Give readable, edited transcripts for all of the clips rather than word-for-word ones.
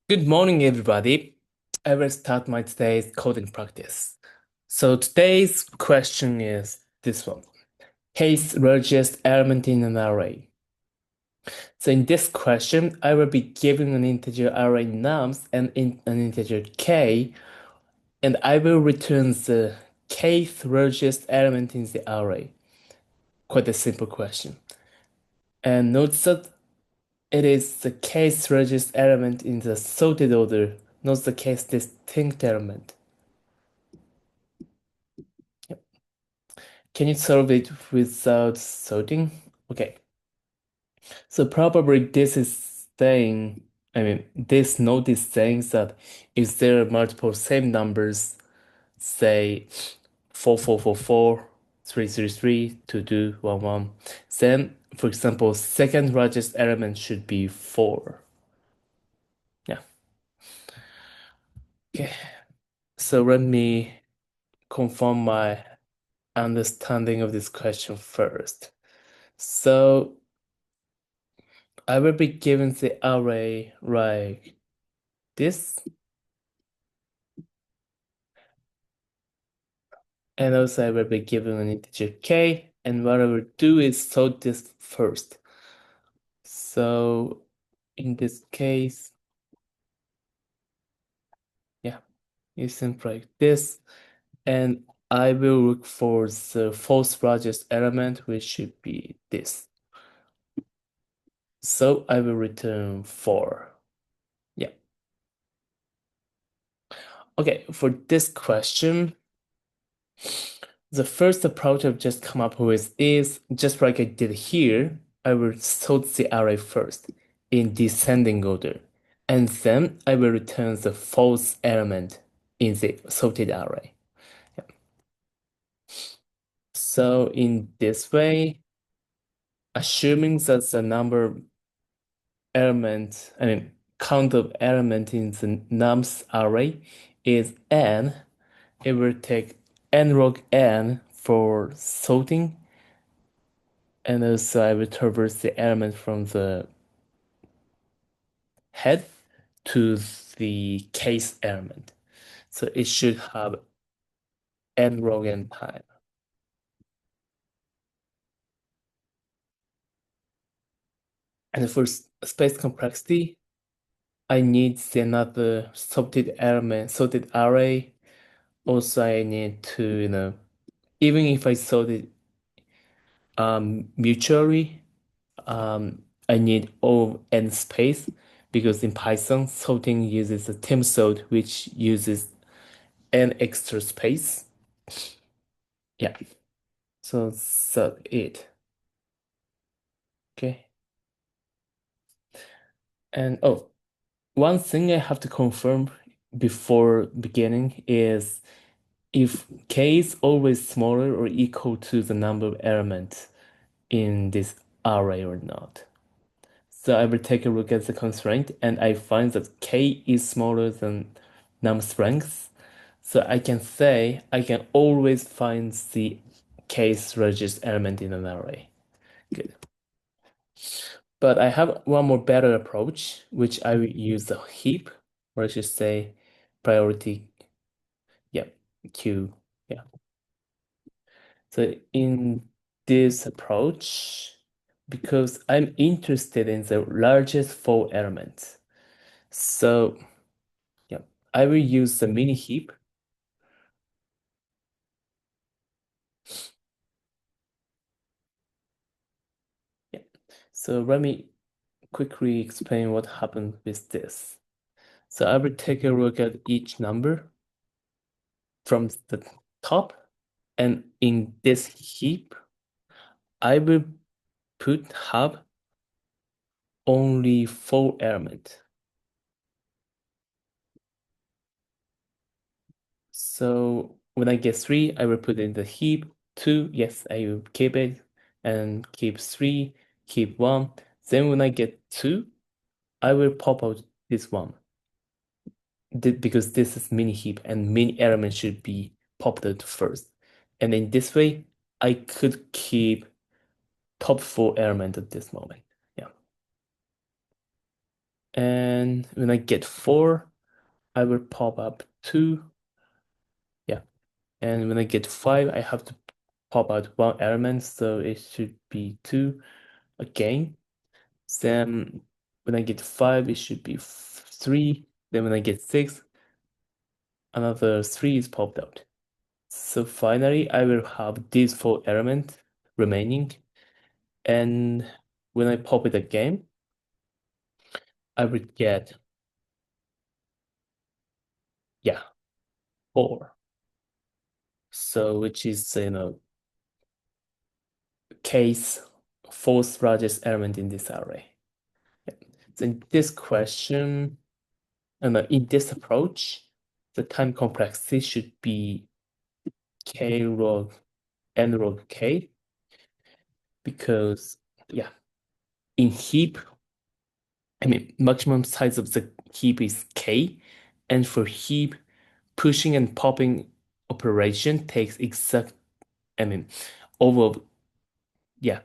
Good morning, everybody. I will start my today's coding practice. So today's question is this one. Kth largest element in an array. So in this question, I will be given an integer array nums and an integer k, and I will return the kth largest element in the array. Quite a simple question. And note that it is the kth largest element in the sorted order, not the kth distinct element. Can you solve it without sorting? Okay, so probably this is saying, this note is saying that if there are multiple same numbers, say 4444, 333, 2211, then, for example, second largest element should be 4. Yeah, okay. So let me confirm my understanding of this question first. So I will be given the array like this, and also I will be given an integer k, and what I will do is sort this first. So in this case, yeah, it's simple like this, and I will look for the fourth largest element, which should be this. So I will return 4. Yeah. Okay, for this question, the first approach I've just come up with is just like I did here. I will sort the array first in descending order, and then I will return the false element in the sorted array. Yeah. So in this way, assuming that the number element, count of element in the nums array is n, it will take n log n for sorting, and also I will traverse the element from the head to the case element. So it should have n log n time. And for space complexity, I need another sorted element, sorted array. Also, I need to, even if I sort it mutually, I need O n space because in Python, sorting uses a term sort, which uses n extra space. Yeah, so that's it. Okay. And oh, one thing I have to confirm before beginning is if k is always smaller or equal to the number of elements in this array or not. So I will take a look at the constraint and I find that k is smaller than num strength. So I can say I can always find the kth largest element in an array. Good. But I have one more better approach, which I will use the heap, or I should say priority, yeah, queue. Yeah. So in this approach, because I'm interested in the largest four elements, so yeah, I will use the mini heap. Yeah. So let me quickly explain what happened with this. So I will take a look at each number from the top, and in this heap, I will have only four elements. So when I get 3, I will put in the heap. 2, yes, I will keep it, and keep 3, keep 1. Then when I get 2, I will pop out this one. Because this is mini heap and mini element should be popped out first. And in this way, I could keep top 4 element at this moment. Yeah. And when I get 4, I will pop up 2. Yeah. And when I get 5, I have to pop out one element, so it should be 2 again. Then when I get 5, it should be 3. Then when I get 6, another 3 is popped out. So finally, I will have these 4 elements remaining. And when I pop it again, I will get, yeah, 4. So which is, case fourth largest element in this array. Yeah. So in this question, in this approach, the time complexity should be k log n log k because, yeah, in heap, maximum size of the heap is k, and for heap, pushing and popping operation takes exact, I mean, over, yeah,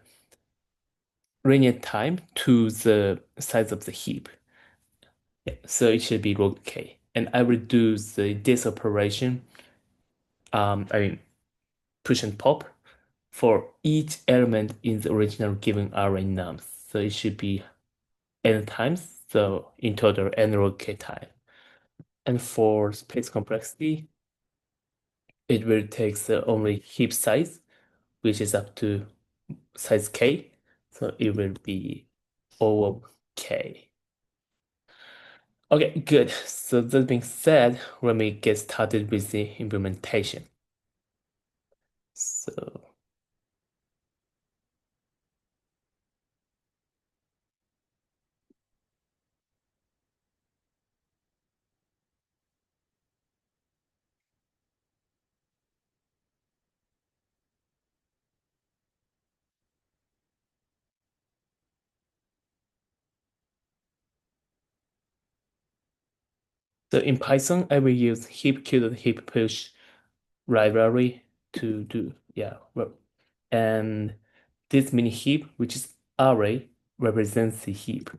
linear time to the size of the heap. Yeah, so it should be log k. And I will do this operation, I mean, push and pop for each element in the original given array nums. So it should be n times, so in total n log k time. And for space complexity, it will take the only heap size, which is up to size k. So it will be O of k. Okay, good. So that being said, let me get started with the implementation. So So in Python, I will use heap push library to do, yeah, well, and this mini heap, which is array, represents the heap.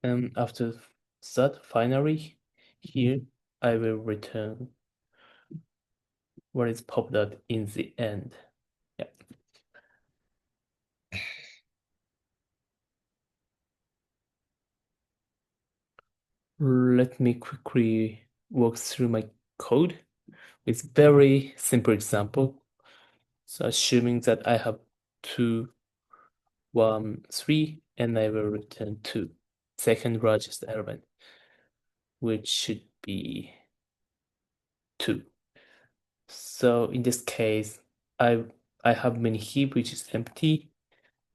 And after that, finally, here I will return what is popped out in the end. Yeah. Let me quickly walk through my code with very simple example. So assuming that I have 2, 1, 3, and I will return 2, second largest element, which should be 2. So in this case, I I have mini heap which is empty,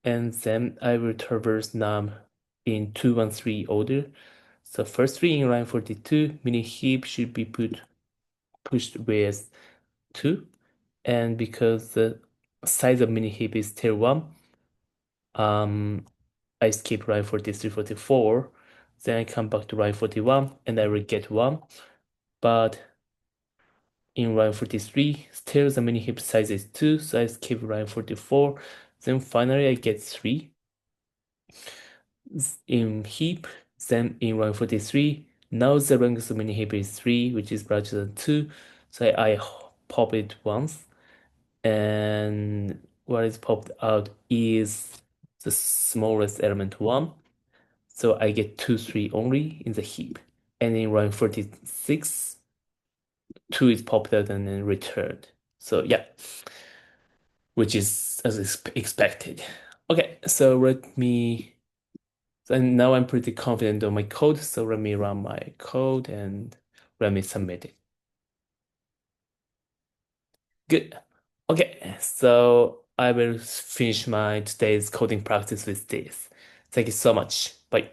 and then I will traverse num in 2, 1, 3 order. So first 3 in line 42, mini heap should be pushed with 2, and because the size of mini heap is tier 1, I skip line 43, 44, then I come back to line 41 and I will get 1, but in line 43, still the mini heap size is 2, so I skip line 44, then finally I get 3 in heap, then in line 43, now the length of mini heap is 3, which is larger than 2, so I pop it once, and what is popped out is the smallest element 1. So I get 2, 3 only in the heap. And in line 46, 2 is popped out and then returned. So yeah, which is as expected. Okay, so let me, and now I'm pretty confident on my code. So let me run my code and let me submit it. Good. Okay, so I will finish my today's coding practice with this. Thank you so much. Bye.